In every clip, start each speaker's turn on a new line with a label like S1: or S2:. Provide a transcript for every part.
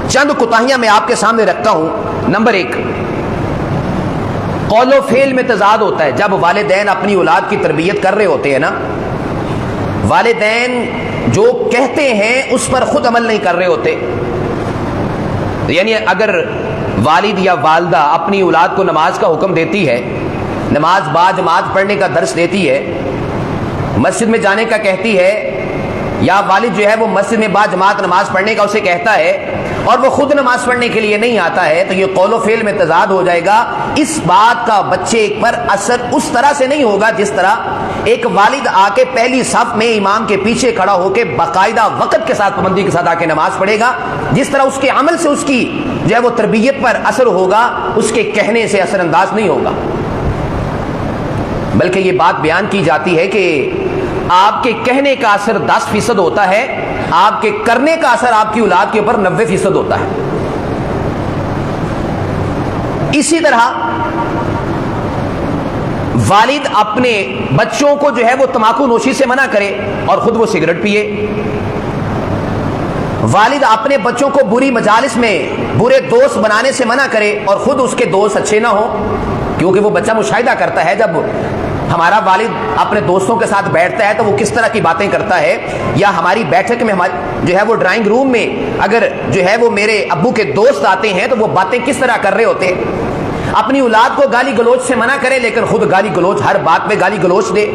S1: چند کوتاہیاں میں آپ کے سامنے رکھتا ہوں۔ نمبر 1، قول و فعل میں تضاد ہوتا ہے۔ جب والدین اپنی اولاد کی تربیت کر رہے ہوتے ہیں نا، والدین جو کہتے ہیں اس پر خود عمل نہیں کر رہے ہوتے۔ یعنی اگر والد یا والدہ اپنی اولاد کو نماز کا حکم دیتی ہے، نماز با جماعت پڑھنے کا درس دیتی ہے، مسجد میں جانے کا کہتی ہے، یا والد جو ہے وہ مسجد میں با جماعت نماز پڑھنے کا اسے کہتا ہے اور وہ خود نماز پڑھنے کے لیے نہیں آتا ہے، تو یہ قول و فعل میں تضاد ہو جائے گا۔ اس بات کا بچے پر اثر اس طرح سے نہیں ہوگا جس طرح ایک والد آ کے پہلی صف میں امام کے پیچھے کھڑا ہو کے باقاعدہ وقت کے ساتھ پابندی کے ساتھ آ کے نماز پڑھے گا، جس طرح اس کے عمل سے اس کی جو ہے وہ تربیت پر اثر ہوگا، اس کے کہنے سے اثر انداز نہیں ہوگا۔ بلکہ یہ بات بیان کی جاتی ہے کہ آپ کے کہنے کا اثر 10% ہوتا ہے، آپ کے کرنے کا اثر آپ کی اولاد کے اوپر 90% ہوتا ہے۔ اسی طرح والد اپنے بچوں کو جو ہے وہ تمباکو نوشی سے منع کرے اور خود وہ سگریٹ پیے، والد اپنے بچوں کو بری مجالس میں برے دوست بنانے سے منع کرے اور خود اس کے دوست اچھے نہ ہوں، کیونکہ وہ بچہ مشاہدہ کرتا ہے جب ہمارا والد اپنے دوستوں کے ساتھ بیٹھتا ہے تو وہ کس طرح کی باتیں کرتا ہے، یا ہماری بیٹھک میں جو ہے وہ ڈرائنگ روم میں اگر جو ہے وہ میرے ابو کے دوست آتے ہیں تو وہ باتیں کس طرح کر رہے ہوتے ہیں۔ اپنی اولاد کو گالی گلوچ سے منع کرے لیکن خود گالی گلوچ، ہر بات میں گالی گلوچ دے،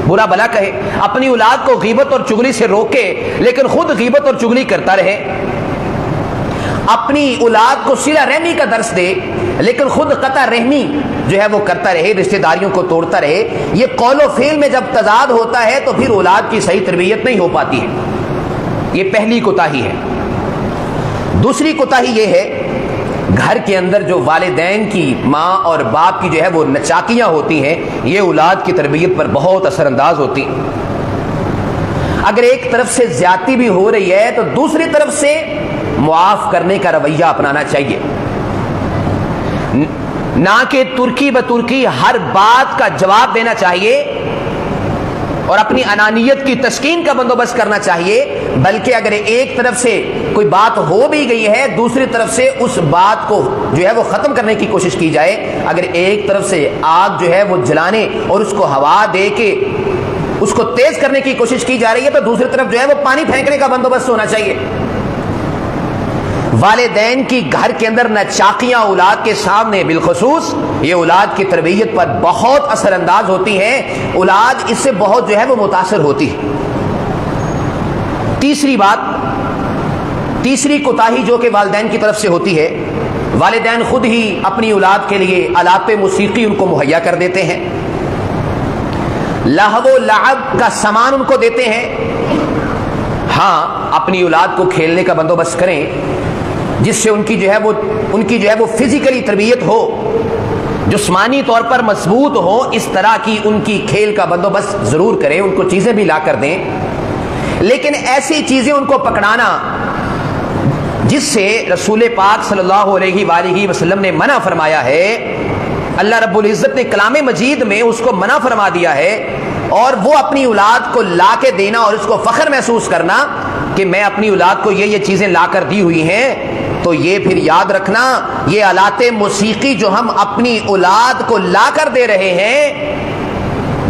S1: برا بلا کہے۔ اپنی اولاد کو غیبت اور چغلی سے روکے لیکن خود غیبت اور چغلی کرتا رہے۔ اپنی اولاد کو صلہ رحمی کا درس دے لیکن خود قطع رحمی جو ہے وہ کرتا رہے، رشتہ داریوں کو توڑتا رہے۔ یہ قول و فعل میں جب تضاد ہوتا ہے تو پھر اولاد کی صحیح تربیت نہیں ہو پاتی ہے۔ یہ پہلی کوتاہی ہے۔ دوسری کوتاہی یہ ہے، گھر کے اندر جو والدین کی، ماں اور باپ کی جو ہے وہ نچاکیاں ہوتی ہیں، یہ اولاد کی تربیت پر بہت اثر انداز ہوتی ہیں۔ اگر ایک طرف سے زیادتی بھی ہو رہی ہے تو دوسری طرف سے معاف کرنے کا رویہ اپنانا چاہیے، نہ کہ ترکی بترکی ہر بات کا جواب دینا چاہیے اور اپنی انانیت کی تسکین کا بندوبست کرنا چاہیے، بلکہ اگر ایک طرف سے کوئی بات ہو بھی گئی ہے دوسری طرف سے اس بات کو جو ہے وہ ختم کرنے کی کوشش کی جائے۔ اگر ایک طرف سے آگ جو ہے وہ جلانے اور اس کو ہوا دے کے اس کو تیز کرنے کی کوشش کی جا رہی ہے تو دوسری طرف جو ہے وہ پانی پھینکنے کا بندوبست ہونا چاہیے۔ والدین کی گھر کے اندر نچاقیاں اولاد کے سامنے بالخصوص یہ اولاد کی تربیت پر بہت اثر انداز ہوتی ہیں، اولاد اس سے بہت جو ہے وہ متاثر ہوتی ہے۔ تیسری بات، تیسری کوتاہی جو کہ والدین کی طرف سے ہوتی ہے، والدین خود ہی اپنی اولاد کے لیے آلات موسیقی ان کو مہیا کر دیتے ہیں، لہو و لعب کا سامان ان کو دیتے ہیں۔ ہاں، اپنی اولاد کو کھیلنے کا بندوبست کریں جس سے ان کی جو ہے وہ فزیکلی تربیت ہو، جسمانی طور پر مضبوط ہو، اس طرح کی ان کی کھیل کا بندوبست ضرور کریں، ان کو چیزیں بھی لا کر دیں، لیکن ایسی چیزیں ان کو پکڑانا جس سے رسول پاک صلی اللہ علیہ وآلہ وسلم نے منع فرمایا ہے، اللہ رب العزت نے کلام مجید میں اس کو منع فرما دیا ہے، اور وہ اپنی اولاد کو لا کے دینا اور اس کو فخر محسوس کرنا کہ میں اپنی اولاد کو یہ چیزیں لا کر دی ہوئی ہیں، تو یہ پھر یاد رکھنا یہ آلات موسیقی جو ہم اپنی اولاد کو لا کر دے رہے ہیں،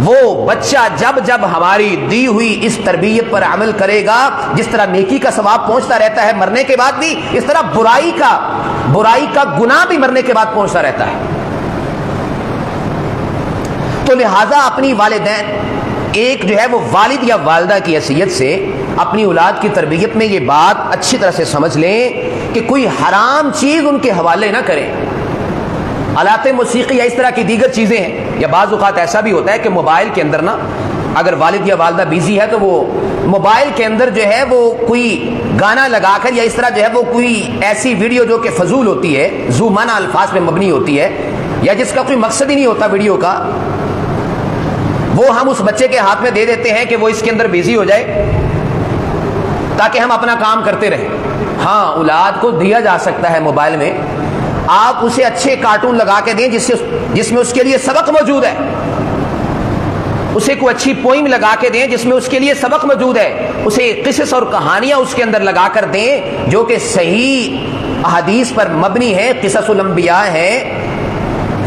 S1: وہ بچہ جب جب ہماری دی ہوئی اس تربیت پر عمل کرے گا، جس طرح نیکی کا ثواب پہنچتا رہتا ہے مرنے کے بعد بھی، اس طرح برائی کا گناہ بھی مرنے کے بعد پہنچتا رہتا ہے۔ تو لہذا اپنی والدین ایک جو ہے وہ والد یا والدہ کی حیثیت سے اپنی اولاد کی تربیت میں یہ بات اچھی طرح سے سمجھ لیں کہ کوئی حرام چیز ان کے حوالے نہ کریں۔ آلات موسیقی یا اس طرح کی دیگر چیزیں ہیں، یا بعض اوقات ایسا بھی ہوتا ہے کہ موبائل کے اندر نا اگر والد یا والدہ بیزی ہے تو وہ موبائل کے اندر جو ہے وہ کوئی گانا لگا کر یا اس طرح جو ہے وہ کوئی ایسی ویڈیو جو کہ فضول ہوتی ہے، ذو معنی الفاظ پہ مبنی ہوتی ہے، یا جس کا کوئی مقصد ہی نہیں ہوتا ویڈیو کا، وہ ہم اس بچے کے ہاتھ میں دے دیتے ہیں کہ وہ اس کے اندر بیزی ہو جائے تاکہ ہم اپنا کام کرتے رہیں۔ ہاں، اولاد کو دیا جا سکتا ہے موبائل میں، آپ اسے اچھے کارٹون لگا کے دیں جس میں اس کے لیے سبق موجود ہے، اسے کوئی اچھی پوئم لگا کے دیں جس میں اس کے لیے سبق موجود ہے، اسے قصص اور کہانیاں اس کے اندر لگا کر دیں جو کہ صحیح احادیث پر مبنی ہیں، قصص الانبیاء ہیں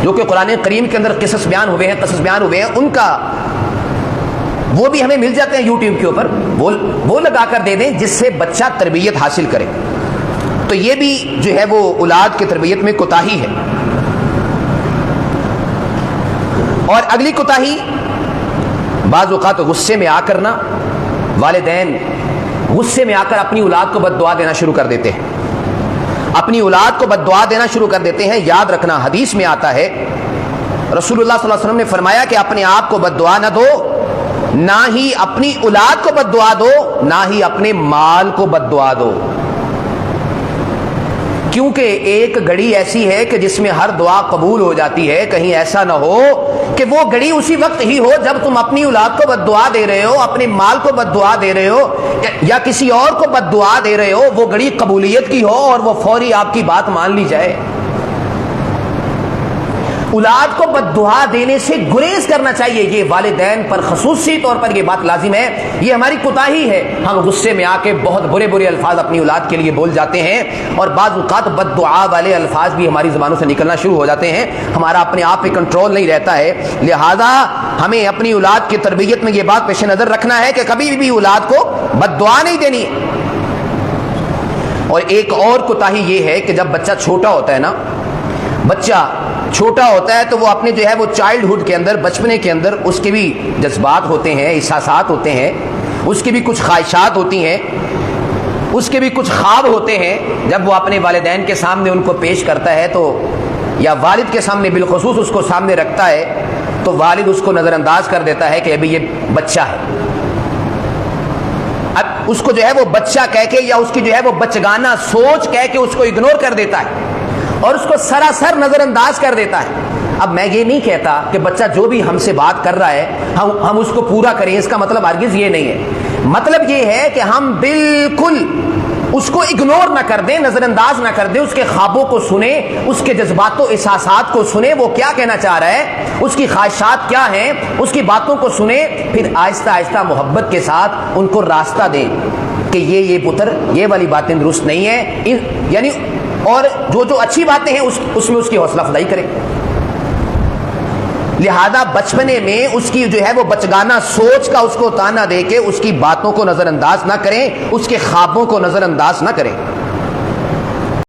S1: جو کہ قرآن کریم کے اندر قصص بیان ہوئے ہیں، ان کا وہ بھی ہمیں مل جاتے ہیں یوٹیوب کے اوپر، وہ لگا کر دے دیں جس سے بچہ تربیت حاصل کرے. تو یہ بھی جو ہے وہ اولاد کی تربیت میں کوتاہی ہے. اور اگلی کوتاہی بعض اوقات غصے میں آ کر نا، والدین غصے میں آ کر اپنی اولاد کو بد دعا دینا شروع کر دیتے ہیں، اپنی اولاد کو بد دعا دینا شروع کر دیتے ہیں. یاد رکھنا، حدیث میں آتا ہے، رسول اللہ صلی اللہ علیہ وسلم نے فرمایا کہ اپنے آپ کو بد دعا نہ دو، نہ ہی اپنی اولاد کو بد دعا دو، نہ ہی اپنے مال کو بد دعا دو. کیونکہ ایک گھڑی ایسی ہے کہ جس میں ہر دعا قبول ہو جاتی ہے. کہیں ایسا نہ ہو کہ وہ گھڑی اسی وقت ہی ہو جب تم اپنی اولاد کو بد دعا دے رہے ہو، اپنے مال کو بد دعا دے رہے ہو، یا کسی اور کو بد دعا دے رہے ہو، وہ گھڑی قبولیت کی ہو اور وہ فوری آپ کی بات مان لی جائے. اولاد کو بد دعا دینے سے گریز کرنا چاہیے. یہ والدین پر خصوصی طور پر یہ بات لازم ہے. یہ ہماری کوتاہی ہے. ہم غصے میں آ کے بہت برے برے الفاظ اپنی اولاد کے لیے بول جاتے ہیں، اور بعض اوقات بد دعا والے الفاظ بھی ہماری زبانوں سے نکلنا شروع ہو جاتے ہیں. ہمارا اپنے آپ پہ کنٹرول نہیں رہتا ہے. لہذا ہمیں اپنی اولاد کی تربیت میں یہ بات پیش نظر رکھنا ہے کہ کبھی بھی اولاد کو بد دعا نہیں دینی. اور ایک اور کوتاہی یہ ہے کہ جب بچہ چھوٹا ہوتا ہے نا، بچہ چھوٹا ہوتا ہے تو وہ اپنے جو ہے وہ چائلڈ ہوڈ کے اندر، بچپنے کے اندر اس کے بھی جذبات ہوتے ہیں، احساسات ہوتے ہیں، اس کی بھی کچھ خواہشات ہوتی ہیں، اس کے بھی کچھ خواب ہوتے ہیں. جب وہ اپنے والدین کے سامنے ان کو پیش کرتا ہے تو، یا والد کے سامنے بالخصوص اس کو سامنے رکھتا ہے، تو والد اس کو نظر انداز کر دیتا ہے کہ ابھی یہ بچہ ہے. اب اس کو جو ہے وہ بچہ کہہ کے، یا اس کی جو ہے وہ بچگانہ سوچ کہہ کے اس کو اگنور کر دیتا ہے اور اس کو سراسر نظر انداز کر دیتا ہے. اب میں یہ نہیں کہتا کہ بچہ جو بھی ہم سے بات کر رہا ہے ہم اس کو پورا کریں، اس کا مطلب ہرگز یہ نہیں ہے. مطلب یہ ہے کہ ہم بالکل اس کو اگنور نہ کر دیں، نظر انداز نہ کر دیں. اس کے خوابوں کو سنیں، اس کے جذبات و احساسات کو سنیں، وہ کیا کہنا چاہ رہا ہے، اس کی خواہشات کیا ہیں، اس کی باتوں کو سنیں. پھر آہستہ آہستہ محبت کے ساتھ ان کو راستہ دیں کہ یہ پتر، یہ والی باتیں درست نہیں ہیں، یعنی اور جو اچھی باتیں ہیں اس میں اس کی حوصلہ افزائی کریں. لہذا بچپنے میں اس کی جو ہے وہ بچگانہ سوچ کا اس کو تانا دے کے اس کی باتوں کو نظر انداز نہ کریں، اس کے خوابوں کو نظر انداز نہ کریں.